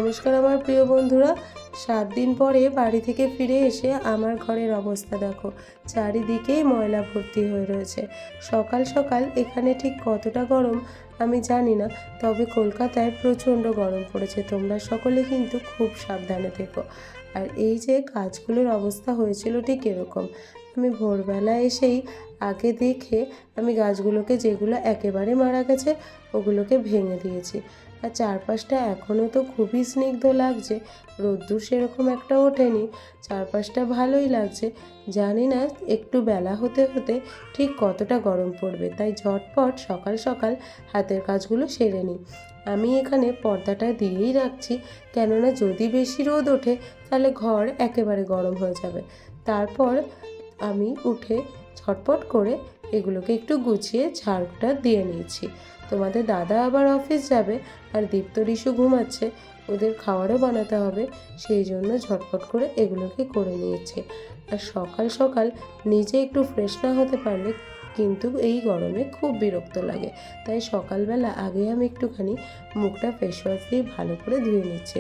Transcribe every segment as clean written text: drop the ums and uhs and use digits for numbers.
নমস্কার আমার প্রিয় বন্ধুরা। 7 দিন পরে বাড়ি থেকে ফিরে এসে আমার ঘরের অবস্থা দেখো, চারিদিকেই ময়লা ভর্তি হয়ে রয়েছে। সকাল সকাল এখানে ঠিক কতটা গরম আমি জানি না, তবে কলকাতায় প্রচণ্ড গরম পড়েছে। তোমরা সকলে কিন্তু খুব সাবধানে থেকো। আর এই যে গাছগুলোর অবস্থা হয়েছিল ঠিক এরকম। আমি ভোরবেলা এসেই আগে দেখে আমি গাছগুলোকে, যেগুলো একেবারে মারা গেছে ওগুলোকে ভেঙে দিয়েছি। আর চারপাশটা এখনও তো খুবই স্নিগ্ধ লাগছে, রোদ্দুর সেরকম একটা ওঠেনি, চারপাশটা ভালোই লাগছে। জানি না একটু বেলা হতে হতে ঠিক কতটা গরম পড়বে, তাই ঝটপট সকাল সকাল হাতের কাজগুলো সেরে নিই। আমি এখানে পর্দাটা দিয়েই রাখছি, কেননা যদি বেশি রোদ ওঠে তাহলে ঘর একেবারে গরম হয়ে যাবে। তারপর আমি উঠে ঝটপট করে এগুলোকে একটু গুছিয়ে ঝাড়টা দিয়ে নিয়েছি। তোমাদের দাদা আবার অফিস যাবে, আর দীপ্ত ঋষু ঘুমাচ্ছে, ওদের খাবারও বানাতে হবে, সেই জন্য ঝটপট করে এগুলোকে করে নিয়েছে। আর সকাল সকাল নিজে একটু ফ্রেশ না হতে পারলে কিন্তু এই গরমে খুব বিরক্ত লাগে, তাই সকালবেলা আগে আমি একটুখানি মুখটা ফেস ওয়াশ দিয়ে ভালো করে ধুয়ে নিচ্ছি।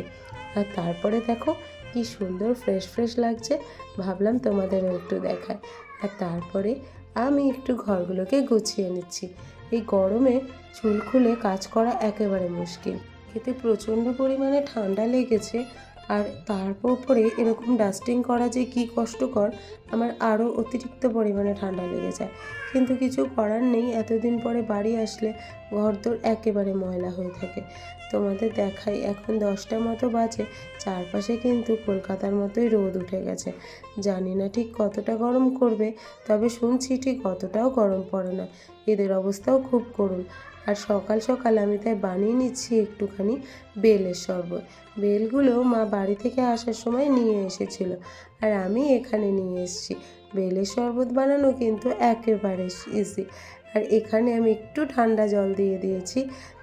আর তারপরে দেখো কি সুন্দর ফ্রেশ ফ্রেশ লাগছে, ভাবলাম তোমাদেরও একটু দেখায়। আর তারপরে আমি একটু ঘরগুলোকে গুছিয়ে নিচ্ছি। এই গরমে চুল খুলে কাজ করা একেবারে মুশকিল। এতে প্রচণ্ড পরিমাণে ঠান্ডা লেগেছে, আর তারপরে এরকম ডাস্টিং করা যে কী কষ্টকর, আমার আরও অতিরিক্ত পরিমাণে ঠান্ডা লেগে যায়। কিন্তু কিছু করার নেই, এতদিন পরে বাড়ি আসলে ঘরদোর একেবারে ময়লা হয়ে থাকে। তোমাদের দেখাই, এখন 10টা মতো বাজে, চারপাশে কিন্তু কলকাতার মতোই রোদ উঠে গেছে। জানি না ঠিক কতটা গরম করবে, তবে শুনছি ঠিক অতটাও গরম পড়ে না, এদের অবস্থাও খুব করুণ। আর সকাল সকাল আমি তাই বানিয়ে নিচ্ছি একটুখানি বেলের শরবত। বেলগুলো মা বাড়ি থেকে আসার সময় নিয়ে এসেছিল, আর আমি এখানে নিয়ে এসেছি। বেলের শরবত বানানো কিন্তু একেবারে ইজি। আর এখানে আমি একটু ঠান্ডা জল দিয়ে দিয়েছি,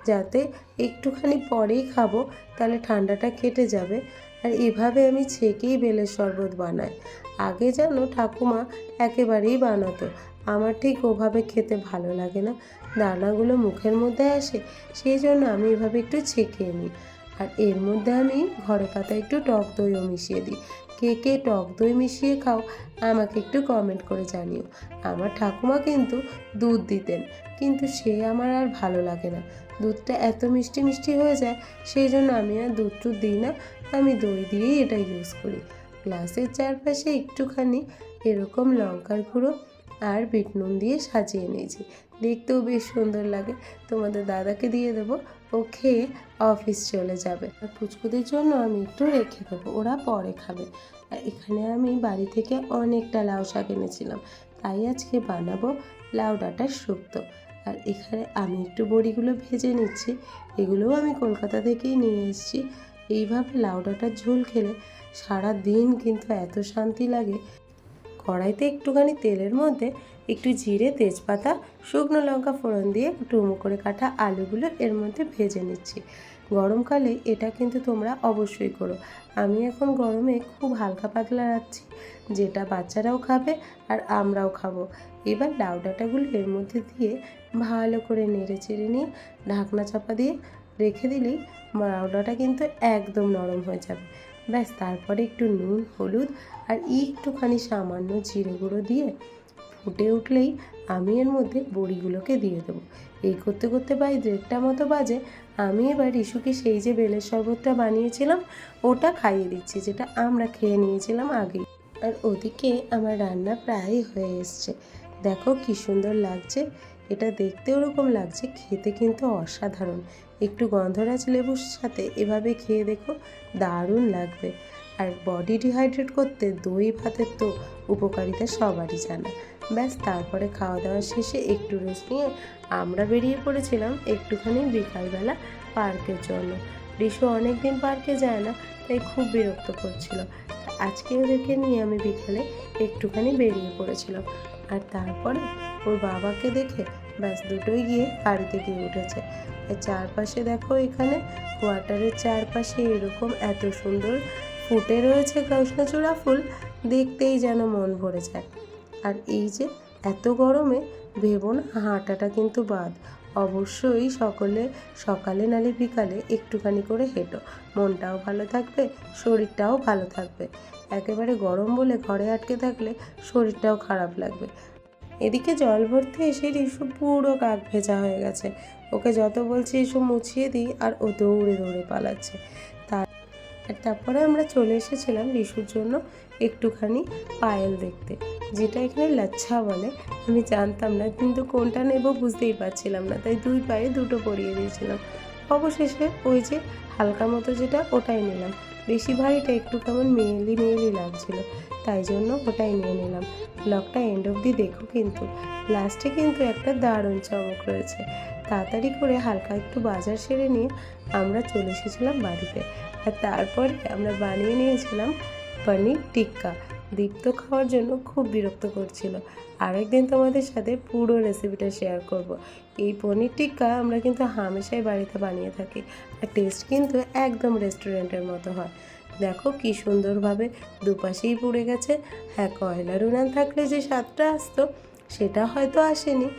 যাতে একটুখানি পরেই খাবো, তাহলে ঠান্ডাটা কেটে যাবে। আর এভাবে আমি ছেঁকেই বেলের শরবত বানাই। আগে যেন ঠাকুমা একেবারেই বানাতো, আমার ঠিক ওভাবে খেতে ভালো লাগে না, দানাগুলো মুখের মধ্যে আসে, সেই জন্য আমি এভাবে একটু ছেঁকে নিই। আর এর মধ্যে আমি ঘরে পাতা একটু টক দইও মিশিয়ে দিই। কে কে টক দই মিশিয়ে খাও আমাকে একটু কমেন্ট করে জানিও। আমার ঠাকুমা কিন্তু দুধ দিতেন, কিন্তু সে আমার আর ভালো লাগে না, দুধটা এত মিষ্টি মিষ্টি হয়ে যায়, সেই জন্য আমি আর দুধ টুধ দিই না, আমি দই দিয়েই এটা ইউজ করি। গ্লাসের চারপাশে একটুখানি এরকম লঙ্কার গুঁড়ো আর বিট নুন দিয়ে সাজিয়ে নিয়েছি, দেখতেও বেশ সুন্দর লাগে। তোমাদের দাদাকে দিয়ে দেবো, ও খেয়ে অফিস চলে যাবে। আর পুচকুদের জন্য আমি একটু রেখে দেবো, ওরা পরে খাবে। আর এখানে আমি বাড়ি থেকে অনেকটা লাউ শাক এনেছিলাম, তাই আজকে বানাবো লাউ ডাঁটার শুক্তো। আর এখানে আমি একটু বড়িগুলো ভেজে নিচ্ছি, এগুলোও আমি কলকাতা থেকেই নিয়ে এসেছি। এইভাবে লাউ ডাঁটার ঝোল খেলে সারা দিন কিন্তু এত শান্তি লাগে। কড়াইতে একটুখানি তেলের মধ্যে একটু জিরে, তেজপাতা, শুকনো লঙ্কা ফোড়ন দিয়ে ডুমো করে কাটা আলুগুলো এর মধ্যে ভেজে নিচ্ছি। গরমকালে এটা কিন্তু তোমরা অবশ্যই করো। আমি এখন গরমে খুব হালকা পাতলা রাখছি, যেটা বাচ্চারাও খাবে আর আমরাও খাবো। এবার লাউ ডাঁটাগুলো এর মধ্যে দিয়ে ভালো করে নেড়ে চেড়ে নিয়ে ঢাকনা চাপা দিয়ে রেখে দিলেই লাউ ডাঁটা কিন্তু একদম নরম হয়ে যাবে। ব্যাস, তারপরে একটু নুন, হলুদ আর একটুখানি সামান্য জিরে গুঁড়ো দিয়ে ফুটে উঠলেই আমি এর মধ্যে বড়িগুলোকে দিয়ে দেবো। এই করতে করতে প্রায় 1:30টা মতো বাজে। আমি এবার রিশুকে সেই যে বেলের শরবতটা বানিয়েছিলাম ওটা খাইয়ে দিচ্ছি, যেটা আমরা খেয়ে নিয়েছিলাম আগেই। আর ওদিকে আমার রান্না প্রায় হয়ে এসছে। দেখো কি সুন্দর লাগছে, এটা দেখতে ওরকম লাগছে, খেতে কিন্তু অসাধারণ। একটু গন্ধরাজ লেবুর সাথে এভাবে খেয়ে দেখো, দারুণ লাগবে। আর বডি ডিহাইড্রেট করতে দই ভাতের তো উপকারিতা সবারই জানা। ব্যাস, তারপরে খাওয়া দাওয়া শেষে একটু রেস্ট নিয়ে আমরা বেরিয়ে পড়েছিলাম একটুখানি বিকালবেলা পার্কের জন্য। রিশু অনেকদিন পার্কে যায় না, তাই খুব বিরক্ত করছিল। আজকে ওদেরকে নিয়ে আমি বিকালে একটুখানি বেরিয়ে পড়েছিলাম। আর তারপরে ওর বাবাকে দেখে ব্যাস দুটোই গিয়ে গাড়িতে গিয়ে উঠেছে। আর চারপাশে দেখো, এখানে কোয়ার্টারের চারপাশে এরকম এত সুন্দর ফুটে রয়েছে কৃষ্ণচূড়া ফুল, দেখতেই যেন মন ভরে যায়। আর এই যে এত গরমে ভেবো না, হাঁটাটা কিন্তু বাদ, অবশ্যই সকলে সকালে নালে বিকালে একটুখানি করে হেঁটো, মনটাও ভালো থাকবে, শরীরটাও ভালো থাকবে। একেবারে গরম বলে ঘরে আটকে থাকলে শরীরটাও খারাপ লাগবে। এদিকে জল ভর্তি এসে রিশু পুরো কাক ভেজা হয়ে গেছে। ওকে যত বলছি এসো মুছিয়ে দিই আর ও দৌড়ে দৌড়ে পালাচ্ছে। আর তারপরে আমরা চলে এসেছিলাম রিশুর জন্য একটুখানি পায়েল দেখতে, যেটা এখানে লাচ্ছা বলে। আমি জানতাম না, কিন্তু কোনটা নেব বুঝতেই পারছিলাম না, তাই দুই পায়ে দুটো পরিয়ে দিয়েছিলাম। অবশেষে ওই যে হালকা মতো যেটা ওটাই নিলাম, বেশি ভারীটা একটু কেমন মেয়েলি মেয়েলি লাগছিল, তাই জন্য ওটাই নিয়ে নিলাম। ব্লগটা এন্ড অবধি দেখো কিন্তু, লাস্টে কিন্তু একটা দারুণ চমক রয়েছে। তাড়াতাড়ি করে হালকা একটু বাজার সেরে নিয়ে আমরা চলে এসেছিলাম বাড়িতে। আর তারপরে আমরা বানিয়ে নিয়েছিলাম পনির টিক্কা। দীপ্ত খাওয়ার জন্য খুব বিরক্ত করছিল। আরেকদিন তোমাদের সাথে পুরো রেসিপিটা শেয়ার করব। এই পনির টিক্কা আমরা কিন্তু হামেশাই বাড়িতে বানিয়ে থাকি, আর টেস্ট কিন্তু একদম রেস্টুরেন্টের মতো হয়। দেখো কি সুন্দরভাবে দুপাশেই পুড়ে গেছে। হ্যাঁ, কয়লার উনান থাকলে যে স্বাদটা আসতো সেটা হয়তো আসেনি,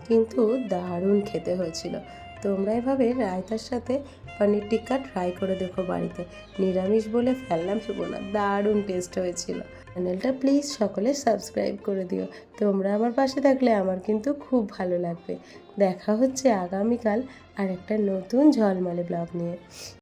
কিন্তু দারুণ খেতে হয়েছিল। তোমরা এভাবে রায়তার সাথে পনির টিক্কা ট্রাই করে দেখো বাড়িতে। নিরামিষ বলে ফেললাম শুভ না, দারুণ টেস্ট হয়েছিল। চ্যানেলটা প্লিজ সকলে সাবস্ক্রাইব করে দিও। তোমরা আমার পাশে থাকলে আমার কিন্তু খুব ভালো লাগবে। দেখা হচ্ছে আগামীকাল আর একটা নতুন ঝলমলে ব্লগ নিয়ে।